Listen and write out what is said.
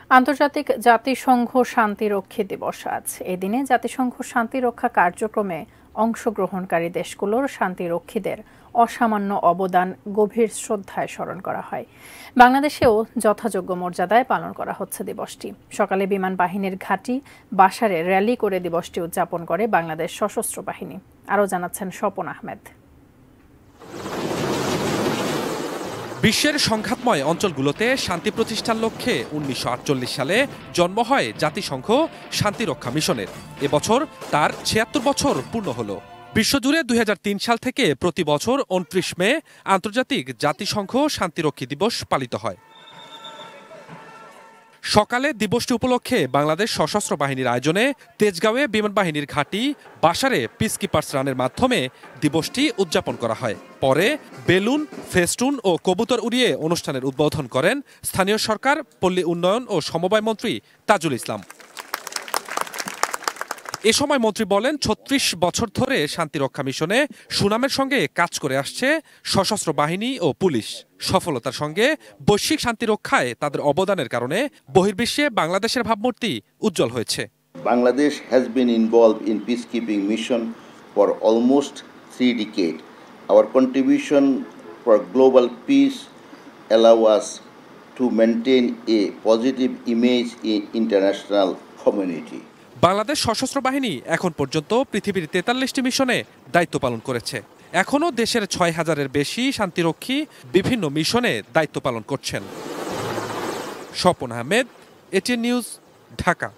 আন্তর্জাতিক জাতিসংঘ শান্তিরক্ষী দিবস আজ। এই দিনে জাতিসংঘ শান্তিরক্ষা কার্যক্রমে অংশগ্রহণকারী দেশগুলোর শান্তিরক্ষীদের অসামান্য অবদান গভীর শ্রদ্ধায় স্মরণ করা হয়। বাংলাদেশেও যথাযোগ্য মর্যাদায় পালন করা হচ্ছে দিবসটি। সকালে বিমান বাহিনীর ঘাঁটি বাসারে র্যালি করে দিবসটি উদযাপন করে বাংলাদেশ সশস্ত্র বাহিনী। আরও জানাচ্ছেন স্বপন আহমেদ। বিশ্বের সংঘাতময় অঞ্চলগুলোতে শান্তি প্রতিষ্ঠার লক্ষ্যে ১৯৪৮ সালে জন্ম হয় জাতিসংঘ শান্তিরক্ষা মিশনের। এবছর তার ৭৬ বছর পূর্ণ হলো। বিশ্বজুড়ে ২০০৩ সাল থেকে প্রতি বছর ২৯ মে আন্তর্জাতিক জাতিসংঘ শান্তিরক্ষী দিবস পালিত হয়। সকালে দিবসটি উপলক্ষে বাংলাদেশ সশস্ত্র বাহিনীর আয়োজনে তেজগাঁওয়ে বিমান বাহিনীর ঘাঁটি বাসারে পিসকিপার্স রানের মাধ্যমে দিবসটি উদযাপন করা হয়। পরে বেলুন, ফেস্টুন ও কবুতর উড়িয়ে অনুষ্ঠানের উদ্বোধন করেন স্থানীয় সরকার, পল্লী উন্নয়ন ও সমবায় মন্ত্রী তাজুল ইসলাম। এ সময় মন্ত্রী বলেন, ৩৬ বছর ধরে শান্তিরক্ষা মিশনে সুনামের সঙ্গে কাজ করে আসছে সশস্ত্র বাহিনী ও পুলিশ। সফলতার সঙ্গে বৈশ্বিক শান্তি রক্ষায় তাদের অবদানের কারণে বহির্বিশ্বে বাংলাদেশের ভাবমূর্তি উজ্জ্বল হয়েছে। Bangladesh has been involved in peacekeeping mission for almost 3 decades. Our contribution for global peace allow us to maintain a positive image in international community. Bangladesh সশস্ত্র বাহিনী এখন পর্যন্ত পৃথিবীর ৪৩টি মিশনে দায়িত্ব পালন করেছে। এখনও দেশের ৬,০০০-এর বেশি শান্তিরক্ষী বিভিন্ন মিশনে দায়িত্ব পালন করছেন। Swapan Ahmed, ATN news, Dhaka.